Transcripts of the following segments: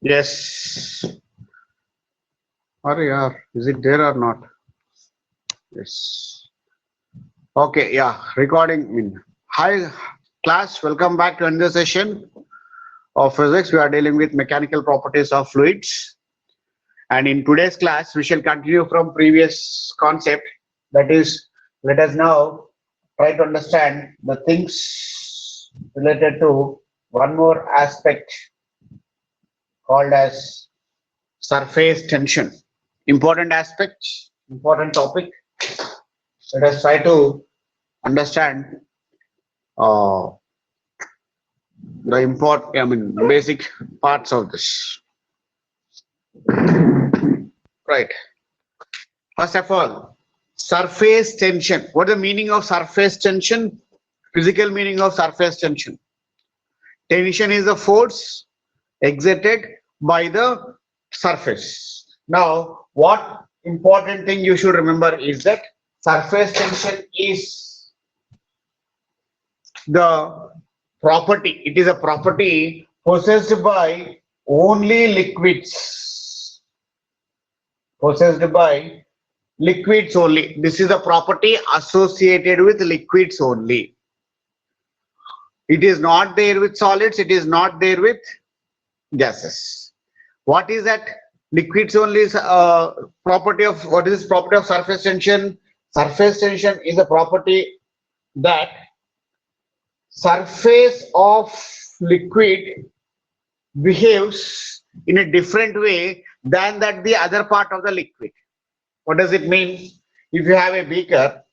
Yes. Are yeah, is it there or not? Yes. Okay, yeah. Recording. Hi, class. Welcome back to another session of physics. We are dealing with mechanical properties of fluids. And in today's class, we shall continue from previous concept. That is, let us now try to understand the things related to one more aspect called as surface tension. Important aspect, important topic. Let us try to understand uh, the basic parts of this. Right. First of all, surface tension. What is the meaning of surface tension? Physical meaning of surface tension. Tension is a force exerted by the surface. Now, what important thing you should remember is that surface tension is the property. It is a property possessed by only liquids. Possessed by liquids only. This is a property associated with liquids only. It is not there with solids. It is not there with gases. What is that? Liquids only is property of what is property of surface tension? Surface tension is a property that surface of liquid behaves in a different way than that the other part of the liquid. What does it mean? If you have a beaker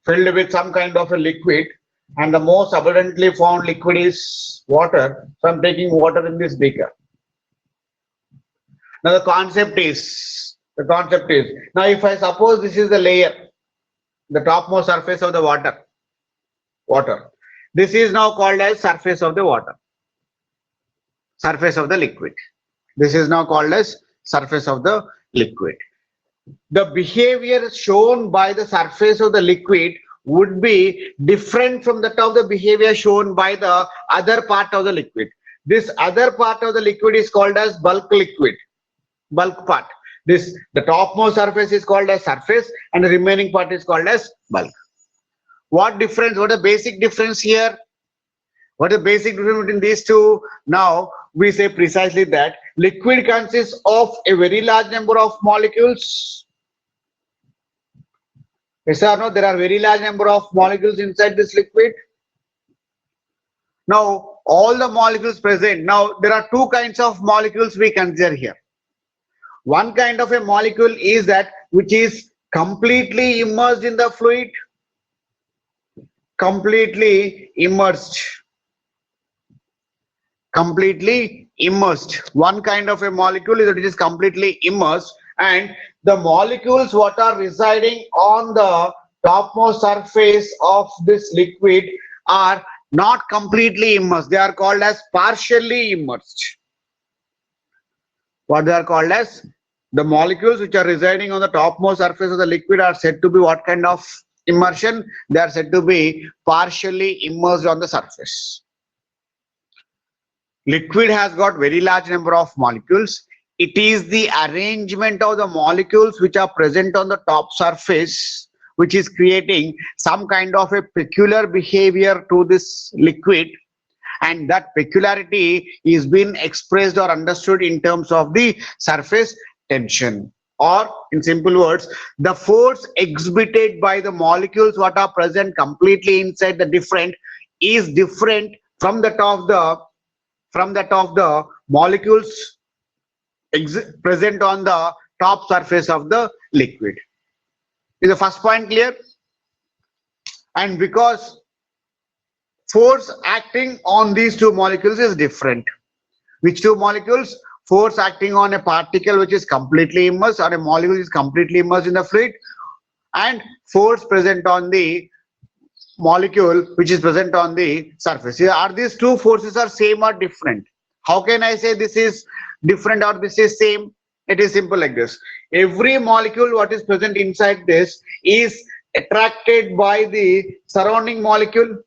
filled with some kind of a liquid and the most abundantly found liquid is water, so I'm taking water in this beaker. Now the concept is, now if I suppose this is the layer, the topmost surface of the water. This is now called as surface of the water, surface of the liquid. This is now called as surface of the liquid. The behavior shown by the surface of the liquid would be different from that of the behavior shown by the other part of the liquid. This other part of the liquid is called as bulk liquid, bulk part. The topmost surface is called as surface and the remaining part is called as bulk. What difference? What is the basic difference here? What is the basic difference between these two? Now we say precisely that liquid consists of a very large number of molecules. Yes or no? There are very large number of molecules inside this liquid. Now all the molecules present. Now there are two kinds of molecules we consider here. One kind of a molecule is that which is completely immersed in the fluid. Completely immersed. One kind of a molecule is that it is completely immersed, and the molecules what are residing on the topmost surface of this liquid are not completely immersed. They are called as partially immersed. What they are called as, the molecules which are residing on the topmost surface of the liquid are said to be what kind of immersion? They are said to be partially immersed on the surface. Liquid has got very large number of molecules. It is the arrangement of the molecules which are present on the top surface which is creating some kind of a peculiar behavior to this liquid, and that peculiarity is being expressed or understood in terms of the surface tension, or in simple words, the force exhibited by the molecules what are present completely inside the different is different from that of the molecules present on the top surface of the liquid. Is the first point clear? And because force acting on these two molecules is different. Which two molecules? Force acting on a particle which is completely immersed, or a molecule is completely immersed in the fluid, and force present on the molecule which is present on the surface. Are these two forces are same or different? How can I say this is different or this is same? It is simple like this. Every molecule what is present inside this is attracted by the surrounding molecule.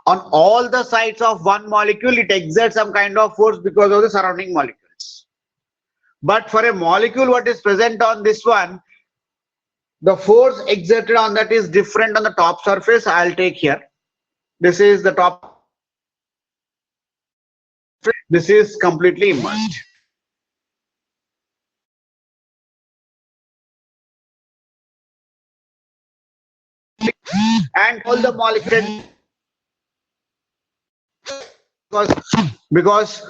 On all the sides of one molecule, it exerts some kind of force because of the surrounding molecules. But for a molecule, what is present on this one, the force exerted on that is different on the top surface. I'll take here. This is the top. This is completely immersed. And all the molecules, because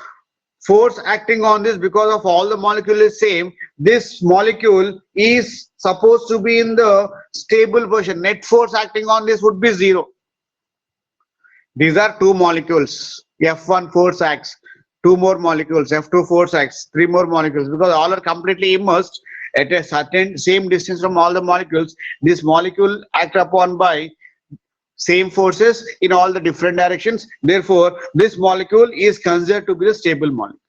force acting on this, because of all the molecule is same, this molecule is supposed to be in the stable position. Net force acting on this would be 0. These are two molecules. F1 force acts, two more molecules. F2 force acts, three more molecules. Because all are completely immersed at a certain same distance from all the molecules, this molecule act upon by same forces in all the different directions. Therefore, this molecule is considered to be a stable molecule.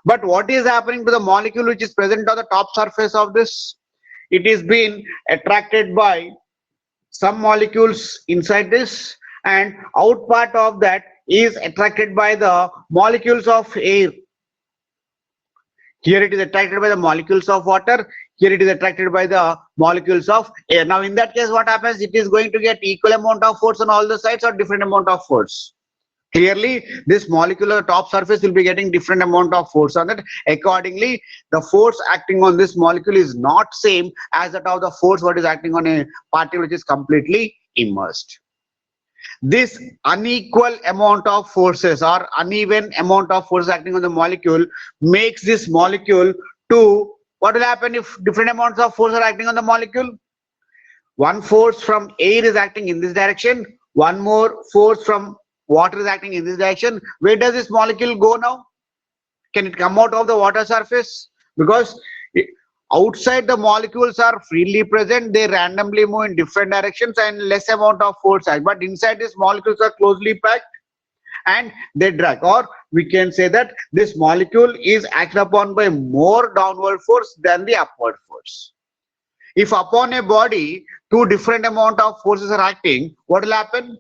But what is happening to the molecule which is present on the top surface of this? It is being attracted by some molecules inside this, and out part of that is attracted by the molecules of air. Here it is attracted by the molecules of water. Here it is attracted by the molecules of air. Now in that case, what happens? It is going to get equal amount of force on all the sides or different amount of force. Clearly, this molecular top surface will be getting different amount of force on it. Accordingly, the force acting on this molecule is not same as that of the force what is acting on a particle which is completely immersed. This unequal amount of forces or uneven amount of force acting on the molecule makes this molecule to, what will happen if different amounts of force are acting on the molecule? One force from air is acting in this direction, one more force from water is acting in this direction. Where does this molecule go now? Can it come out of the water surface? Because outside the molecules are freely present, they randomly move in different directions and less amount of force act. But inside these molecules are closely packed and they drag. Or we can say that this molecule is acted upon by more downward force than the upward force. If upon a body, two different amount of forces are acting, what will happen?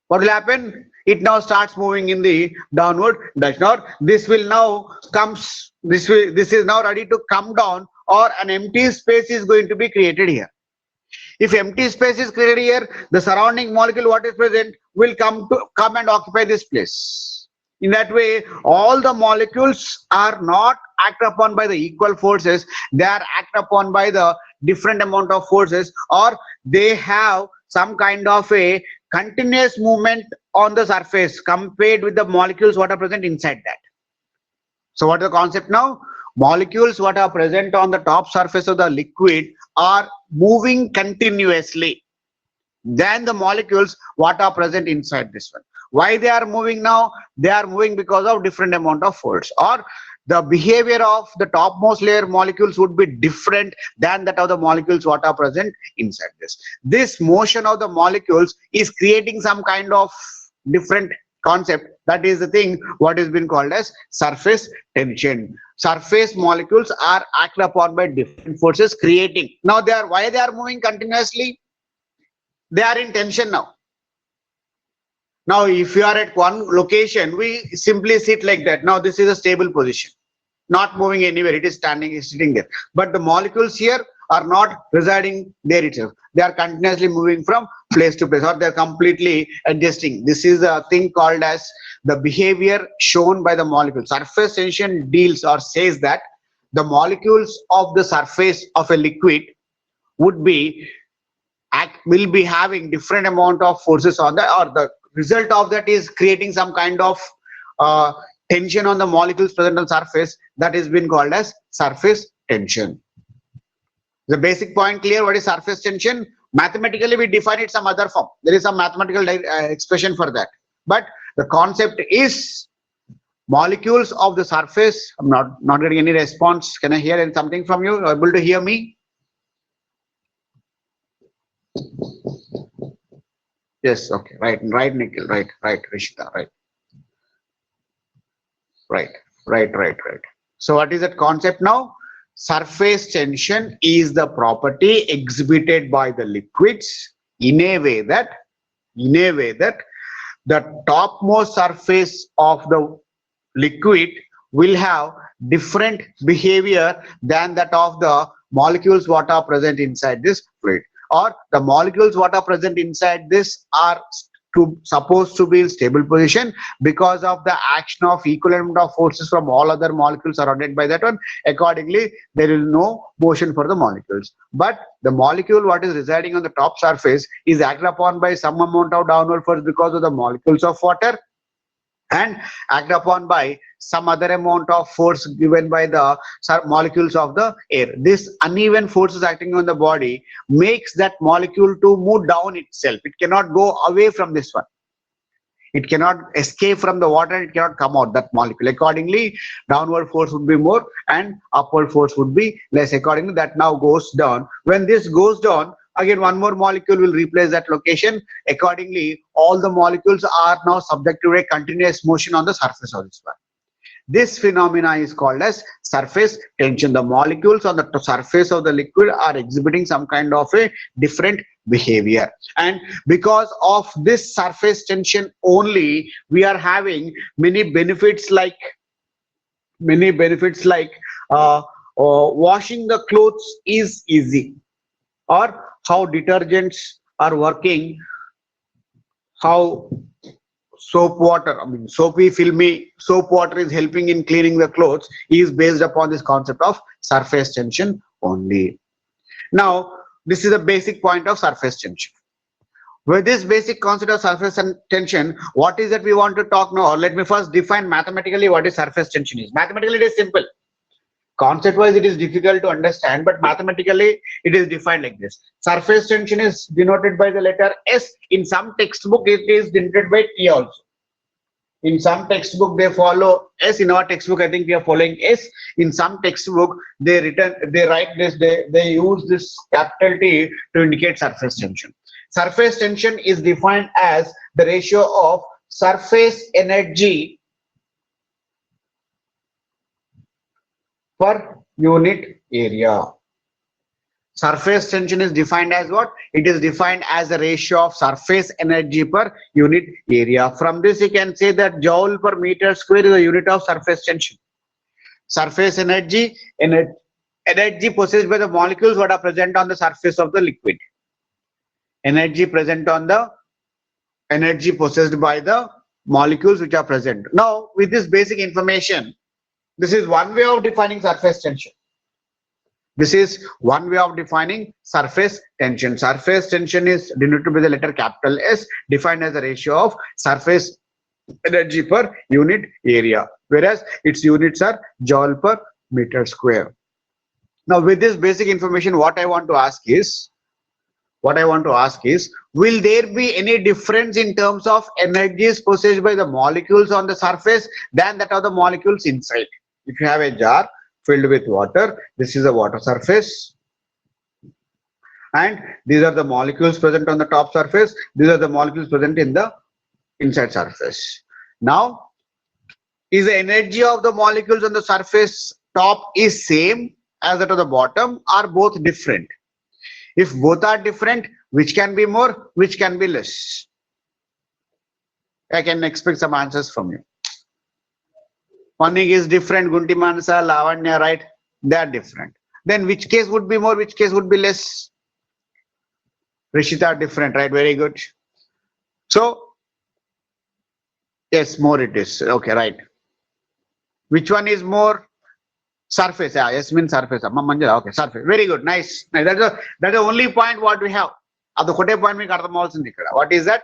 What will happen? It now starts moving in the downward direction. Or this will now comes. This is now ready to come down, or an empty space is going to be created here. If empty space is created here, the surrounding molecule what is present will come and occupy this place. In that way, all the molecules are not acted upon by the equal forces. They are acted upon by the different amount of forces, or they have some kind of a continuous movement on the surface compared with the molecules what are present inside that. So what is the concept now? Molecules what are present on the top surface of the liquid are moving continuously than the molecules what are present inside this one. Why they are moving now? They are moving because of different amount of force, or the behavior of the topmost layer molecules would be different than that of the molecules what are present inside this. This motion of the molecules is creating some kind of different concept. That is the thing what has been called as surface tension. Surface molecules are acted upon by different forces creating. Now why they are moving continuously? They are in tension now. Now, if you are at one location, we simply sit like that. Now, this is a stable position, not moving anywhere. It is sitting there. But the molecules here are not residing there itself. They are continuously moving from place to place, or they are completely adjusting. This is a thing called as the behavior shown by the molecule. Surface tension deals or says that the molecules of the surface of a liquid will be having different amount of forces on that, or the result of that is creating some kind of tension on the molecules present on surface. That is been called as surface tension. The basic point clear? What is surface tension? Mathematically we define it some other form. There is some mathematical expression for that, but the concept is molecules of the surface. I'm not getting any response. Can I hear something from you? Are you able to hear me? Yes, okay, right, Nikhil, right, Rishita, right. So what is that concept now? Surface tension is the property exhibited by the liquids in a way that the topmost surface of the liquid will have different behavior than that of the molecules what are present inside this fluid, or the molecules what are present inside this are supposed to be in stable position because of the action of equivalent of forces from all other molecules surrounded by that one. Accordingly, there is no motion for the molecules, but the molecule what is residing on the top surface is acted upon by some amount of downward force because of the molecules of water, and acted upon by some other amount of force given by the molecules of the air. This uneven forces acting on the body makes that molecule to move down itself. It cannot go away from this one. It cannot escape from the water. It cannot come out, that molecule. Accordingly, downward force would be more and upward force would be less. Accordingly, that now goes down. When this goes down, again one more molecule will replace that location. Accordingly, all the molecules are now subject to a continuous motion on the surface of this one. This phenomena is called as surface tension. The molecules on the surface of the liquid are exhibiting some kind of a different behavior, and because of this surface tension only, we are having many benefits like washing the clothes is easy, or how detergents are working, how soapy filmy soap water is helping in cleaning the clothes, is based upon this concept of surface tension only. Now, this is a basic point of surface tension. With this basic concept of surface tension, what is that we want to talk now? Let me first define mathematically what is surface tension is. Mathematically, it is simple. Concept wise, it is difficult to understand, but mathematically it is defined like this. Surface tension is denoted by the letter S. In some textbook it is denoted by T also. In some textbook they follow S. In our textbook I think we are following S. In some textbook they write this, they use this capital T to indicate surface tension. Surface tension is defined as the ratio of surface energy per unit area. Surface tension is defined as what? It is defined as the ratio of surface energy per unit area. From this you can say that joule per meter square is a unit of surface tension. Surface energy, energy possessed by the molecules what are present on the surface of the liquid. Energy possessed by the molecules which are present. Now, with this basic information, this is one way of defining surface tension. This is one way of defining surface tension. Surface tension is denoted by the letter capital S, defined as the ratio of surface energy per unit area, whereas its units are joule per meter square. Now, with this basic information, what I want to ask is, will there be any difference in terms of energies possessed by the molecules on the surface than that of the molecules inside? If you have a jar filled with water, this is a water surface, and these are the molecules present on the top surface, these are the molecules present in the inside surface. Now, is the energy of the molecules on the surface top is same as that of the bottom, or both different? If both are different, which can be more, which can be less? I can expect some answers from you. One is different, Gunti Manasa, Lavanya, right? They are different. Then which case would be more, which case would be less? Rishita, different, right? Very good. So, yes, more it is. Okay, right. Which one is more? Surface. Yeah, yes means surface. Okay, surface. Very good. Nice. That's the only point what we have. What is that?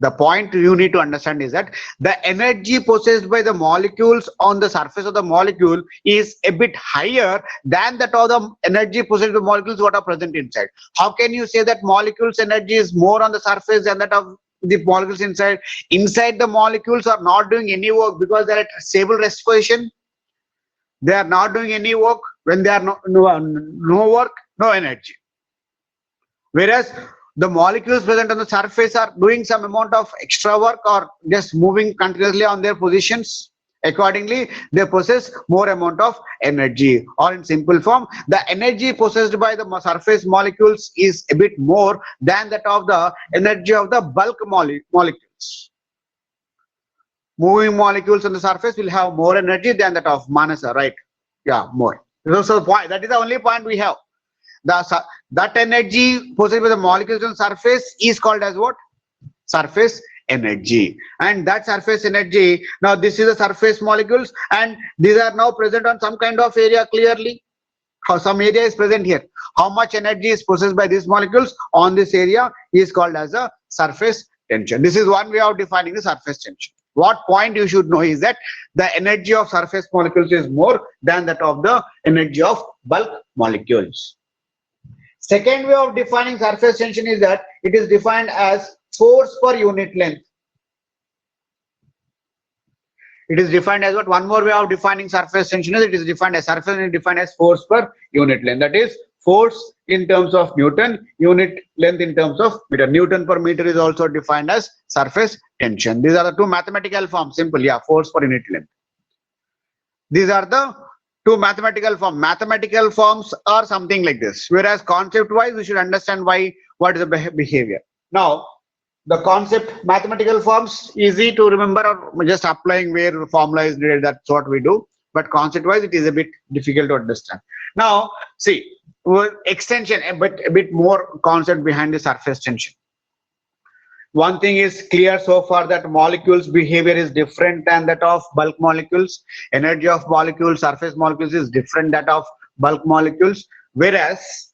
The point you need to understand is that the energy possessed by the molecules on the surface of the molecule is a bit higher than that of the energy possessed by the molecules what are present inside. How can you say that molecules energy is more on the surface than that of the molecules inside? Inside the molecules are not doing any work because they are at stable rest position. They are not doing any work. When they are no work, no energy. Whereas the molecules present on the surface are doing some amount of extra work or just moving continuously on their positions. Accordingly, they possess more amount of energy, or in simple form, the energy possessed by the surface molecules is a bit more than that of the energy of the bulk molecules. moving molecules on the surface will have more energy than that of Manasa, right? Yeah, more. So the point, that is the only point we have. That energy possessed by the molecules on surface is called as what? Surface energy. And that surface energy, now this is the surface molecules, and these are now present on some kind of area clearly. How some area is present here. How much energy is possessed by these molecules on this area is called as a surface tension. This is one way of defining the surface tension. What point you should know is that the energy of surface molecules is more than that of the energy of bulk molecules. Second way of defining surface tension is that it is defined as force per unit length. It is defined as what? One more way of defining surface tension is it is defined as surface tension is defined as force per unit length. That is force in terms of Newton, unit length in terms of meter. Newton per meter is also defined as surface tension. These are the two mathematical forms. Simple, yeah, force per unit length. These are the two mathematical forms. Mathematical forms are something like this. Whereas concept-wise, we should understand what is the behavior. Now, the concept mathematical forms easy to remember, or just applying where the formula is needed. That's what we do. But concept-wise, it is a bit difficult to understand. Now, see, extension, a bit more concept behind the surface tension. One thing is clear so far, that molecules behavior is different than that of bulk molecules. Energy of molecules, surface molecules is different that of bulk molecules. Whereas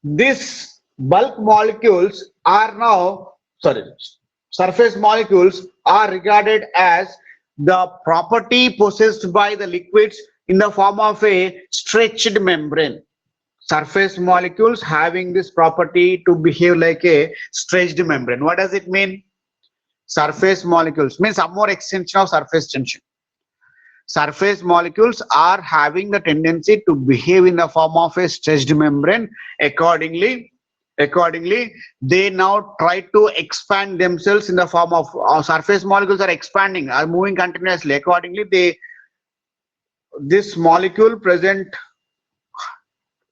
these bulk molecules are now, surface molecules are regarded as the property possessed by the liquids in the form of a stretched membrane. Surface molecules having this property to behave like a stretched membrane. What does it mean? Surface molecules means some more extension of surface tension. Surface molecules are having the tendency to behave in the form of a stretched membrane. Accordingly, they now try to expand themselves in the form of surface molecules are expanding, are moving continuously. Accordingly, this molecule present,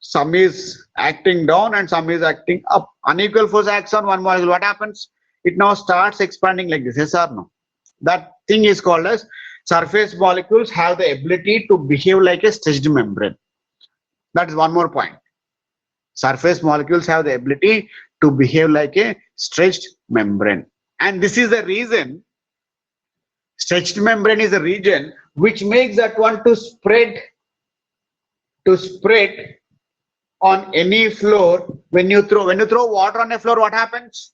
some is acting down and some is acting up. Unequal force acts on one molecule. What happens? It now starts expanding like this. Yes or no? That thing is called as surface molecules have the ability to behave like a stretched membrane. That is one more point. Surface molecules have the ability to behave like a stretched membrane. And this is the reason stretched membrane is a region which makes that one to spread on any floor. When you throw water on a floor, what happens?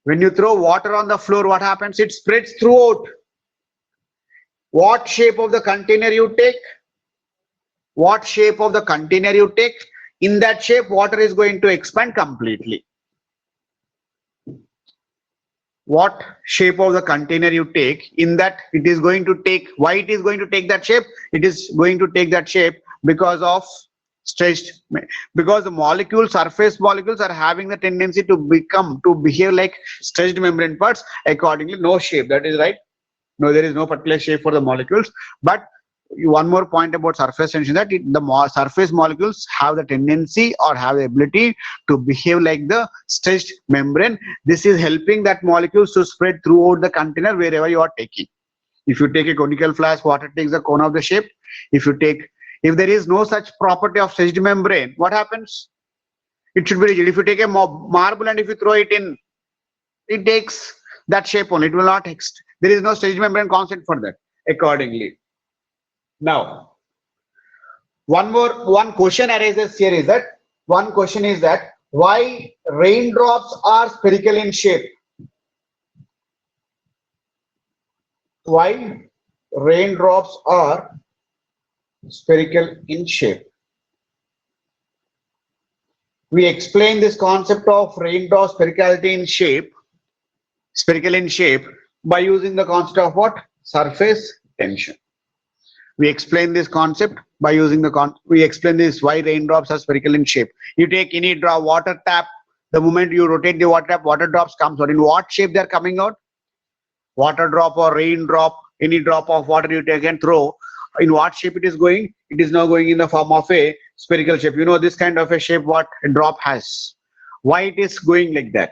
When you throw water on the floor, what happens? It spreads throughout. What shape of the container you take? What shape of the container you take? In that shape, water is going to expand completely. What shape of the container you take, in that it is going to take, why it is going to take that shape? It is going to take that shape because of stretched, because the molecules, surface molecules are having the tendency to behave like stretched membrane parts. Accordingly, no shape. That is right. No, there is no particular shape for the molecules. But one more point about surface tension, that the surface molecules have the tendency or have the ability to behave like the stretched membrane. This is helping that molecules to spread throughout the container wherever you are taking. If you take a conical flask, water takes the cone of the shape. If there is no such property of stretched membrane, what happens? It should be rigid. If you take a marble and if you throw it in, it takes that shape only. It will not extend. There is no stretched membrane concept for that. Accordingly. Now, one question arises here is that, why raindrops are spherical in shape? Why raindrops are spherical in shape? We explain this concept of raindrop spherical in shape by using the concept of what? Surface tension. We explain this concept by using we explain this why raindrops are spherical in shape. You take any water tap, the moment you rotate the water tap, water drops comes out. In what shape they are coming out? Water drop or raindrop, any drop of water you take and throw, in what shape it is going? It is now going in the form of a spherical shape. You know this kind of a shape what a drop has. Why it is going like that?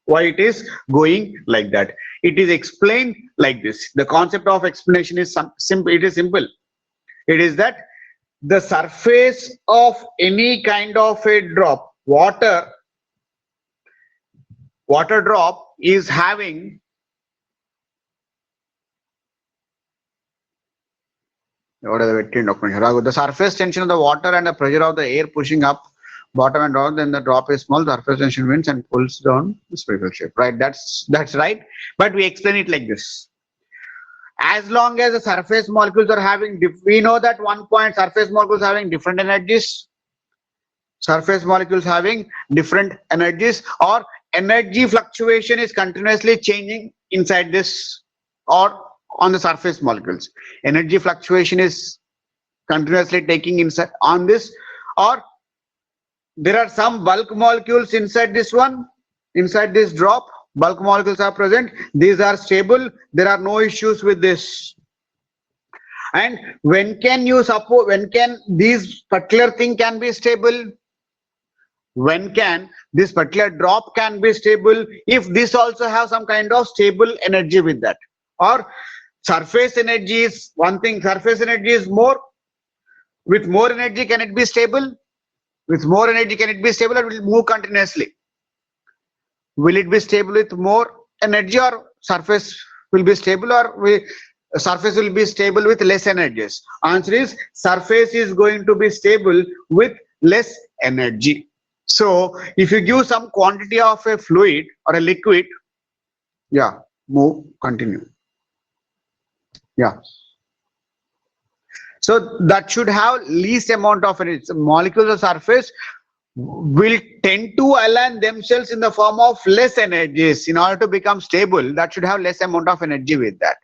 Why it is going like that? It is explained like this. The concept of explanation is simple. It is simple. It is that the surface of any kind of a drop, water drop is having the surface tension of the water and the pressure of the air pushing up bottom and down, then the drop is small, surface tension wins and pulls down the spherical shape, right? That's right, but we explain it like this. As long as the surface molecules are having, we know that one point, surface molecules having different energies, surface molecules having different energies, or energy fluctuation is continuously changing inside this or on the surface molecules. Energy fluctuation is continuously taking inside on this, or there are some bulk molecules inside this one, inside this drop. Bulk molecules are present. These are stable. There are no issues with this. And when can you suppose, when can these particular thing can be stable? When can this particular drop can be stable? If this also have some kind of stable energy with that. Or surface energy is one thing. Surface energy is more. With more energy, can it be stable? With more energy, can it be stable, or will it move continuously? Will it be stable with more energy, or surface will be stable, or surface will be stable with less energies? Answer is surface is going to be stable with less energy. So if you give some quantity of a fluid or a liquid, yeah, move, continue. Yeah. So that should have least amount of energy. So molecules of surface will tend to align themselves in the form of less energies in order to become stable. That should have less amount of energy with that.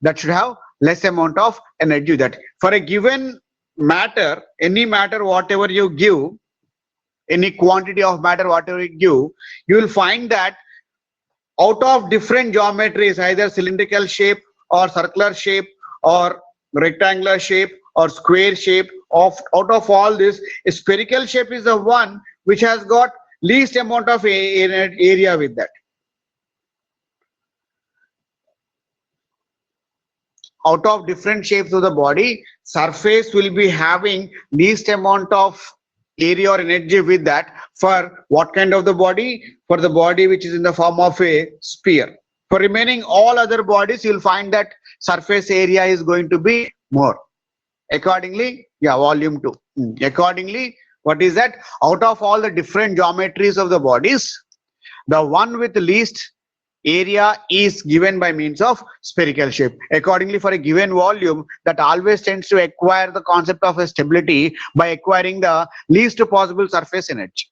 That should have less amount of energy with that. For a given matter, any matter, whatever you give, any quantity of matter, whatever you give, you will find that out of different geometries, either cylindrical shape or circular shape or rectangular shape or square shape, out of all this, a spherical shape is the one which has got least amount of area with that. Out of different shapes of the body, surface will be having least amount of area or energy with that. For what kind of the body? For the body which is in the form of a sphere. For remaining all other bodies, you'll find that surface area is going to be more. Accordingly, yeah, volume 2. Accordingly, what is that? Out of all the different geometries of the bodies, the one with the least area is given by means of spherical shape. Accordingly, for a given volume, that always tends to acquire the concept of a stability by acquiring the least possible surface energy.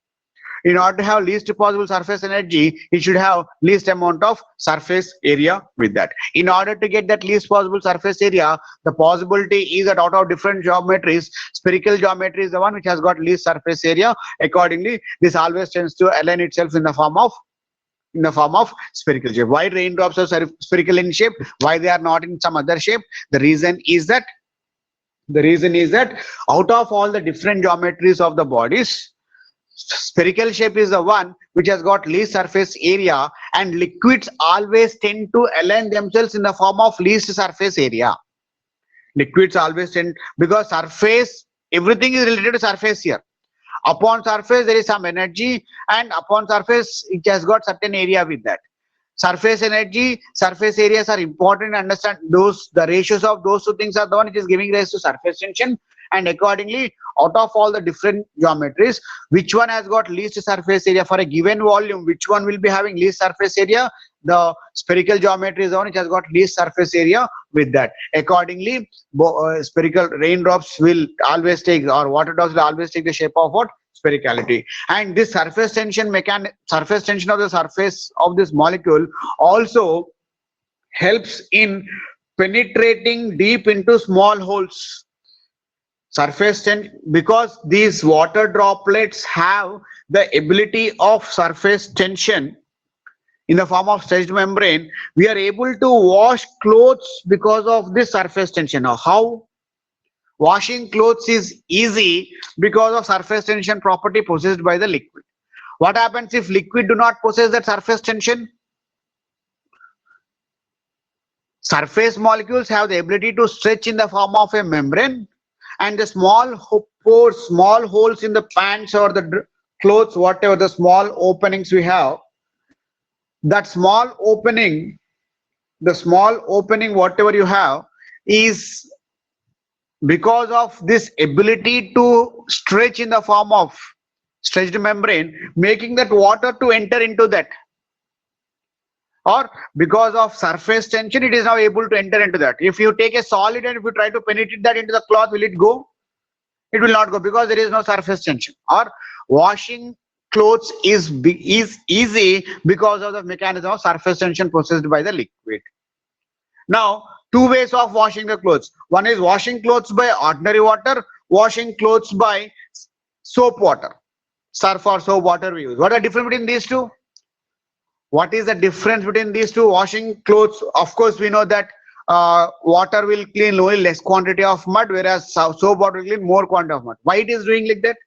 In order to have least possible surface energy, it should have least amount of surface area with that. In order to get that least possible surface area, the possibility is that out of different geometries, spherical geometry is the one which has got least surface area. Accordingly, this always tends to align itself in the form of spherical shape. Why raindrops are spherical in shape? Why they are not in some other shape? The reason is that out of all the different geometries of the bodies, spherical shape is the one which has got least surface area, and liquids always tend to align themselves in the form of least surface area. Liquids always tend, because surface, everything is related to surface here. Upon surface there is some energy, and upon surface it has got certain area with that. Surface energy, surface areas are important. Understand those, the ratios of those two things are the one which is giving rise to surface tension. And accordingly, out of all the different geometries, which one has got least surface area for a given volume, which one will be having least surface area? The spherical geometry is the one which has got least surface area with that. Accordingly, spherical raindrops will always take, or water drops will always take the shape of what? Sphericality. And this surface tension of the surface of this molecule also helps in penetrating deep into small holes. Surface tension, because these water droplets have the ability of surface tension in the form of stretched membrane, we are able to wash clothes because of this surface tension. Now, how? Washing clothes is easy because of surface tension property possessed by the liquid. What happens if liquid do not possess that surface tension? Surface molecules have the ability to stretch in the form of a membrane, and the small pores, small holes in the pants or the clothes, whatever the small openings we have, that small opening, the small opening whatever you have is because of this ability to stretch in the form of stretched membrane, making that water to enter into that, or because of surface tension it is now able to enter into that. If you take a solid and if you try to penetrate that into the cloth, will it go? It will not go because there is no surface tension. Or washing clothes is easy because of the mechanism of surface tension possessed by the liquid. Now, two ways of washing the clothes. One is washing clothes by ordinary water, washing clothes by soap water. Surf or soap water we use. What are the difference between these two? What is the difference between these two? Washing clothes, of course, we know that water will clean only less quantity of mud, whereas soap water will clean more quantity of mud. Why it is doing like that?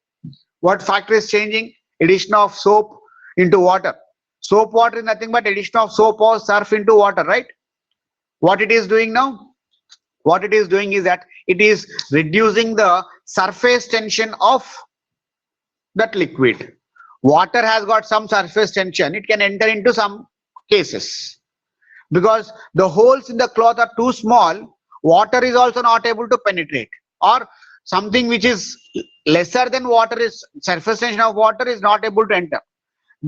What factor is changing? Addition of soap into water. Soap water is nothing but addition of soap or surf into water, right? What it is doing now? What it is doing is that it is reducing the surface tension of that liquid. Water has got some surface tension. It can enter into some cases. Because the holes in the cloth are too small, water is also not able to penetrate. Or something which is lesser than water, is surface tension of water is not able to enter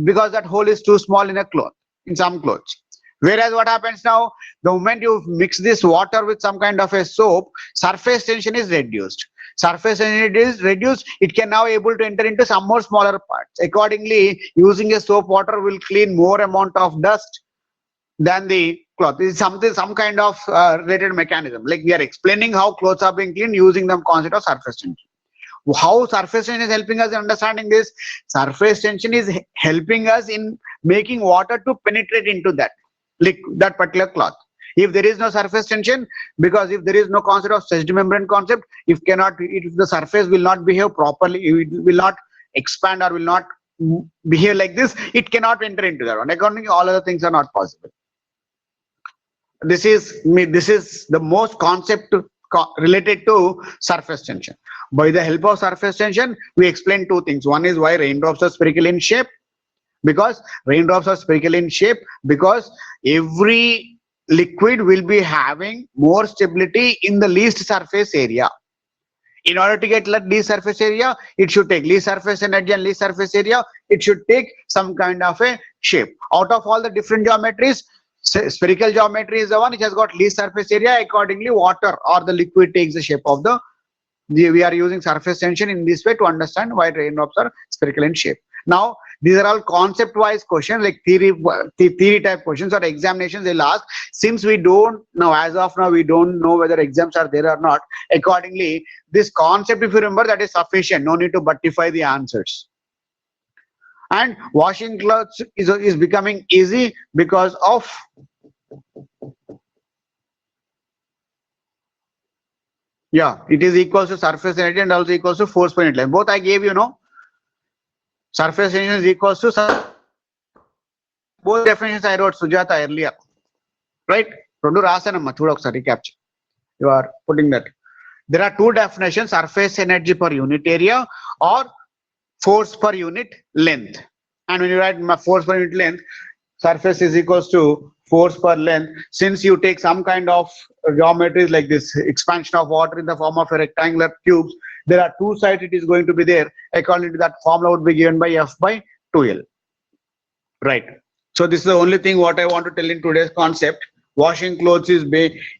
because that hole is too small in a cloth, in some clothes. Whereas what happens now, the moment you mix this water with some kind of a soap, surface tension is reduced. Surface tension is reduced, it can now able to enter into some more smaller parts. Accordingly, using a soap water will clean more amount of dust than the cloth. This is something, some kind of related mechanism. Like we are explaining how clothes are being cleaned using the concept of surface tension. How surface tension is helping us in understanding this? Surface tension is helping us in making water to penetrate into that, like that particular cloth. If there is no surface tension, because if there is no concept of stretched membrane concept, if the surface will not behave properly, it will not expand or will not behave like this, it cannot enter into that one. Accordingly, all other things are not possible. This is the most concept related to surface tension. By the help of surface tension, we explain two things. One is why raindrops are spherical in shape, because raindrops are spherical in shape because every liquid will be having more stability in the least surface area. In order to get least surface area, it should take least surface energy and least surface area. It should take some kind of a shape. Out of all the different geometries, spherical geometry is the one which has got least surface area. Accordingly, water or the liquid takes the shape of we are using surface tension in this way to understand why raindrops are spherical in shape. Now, these are all concept wise questions, like theory type questions or examinations they'll ask. Since we don't know, as of now, we don't know whether exams are there or not. Accordingly, this concept, if you remember, that is sufficient. No need to buttify the answers. And washing clothes is becoming easy because of it is equals to surface energy and also equals to force per unit length. Both I gave you, no? Surface tension is equals to both definitions I wrote, Sujata, earlier, right? Recapture. You are putting that. There are two definitions: surface energy per unit area or force per unit length. And when you write force per unit length, surface is equals to force per length. Since you take some kind of geometries like this, expansion of water in the form of a rectangular cubes, there are two sides it is going to be there. According to that, formula would be given by F by 2L. Right. So this is the only thing what I want to tell in today's concept. Washing clothes is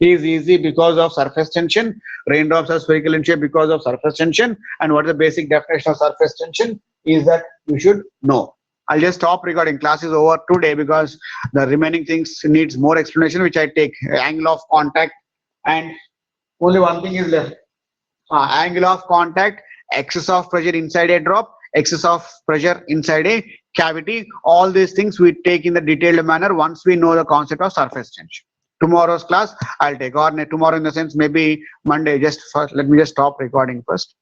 easy because of surface tension. Raindrops are spherical in shape because of surface tension. And what is the basic definition of surface tension is that you should know. I'll just stop recording. Class is over today because the remaining things needs more explanation, which I take. Angle of contact, and only one thing is left. Angle of contact, excess of pressure inside a drop, excess of pressure inside a cavity. All these things we take in the detailed manner once we know the concept of surface tension. tomorrow's class I'll take, or tomorrow in the sense maybe Monday. Just first, let me just stop recording first.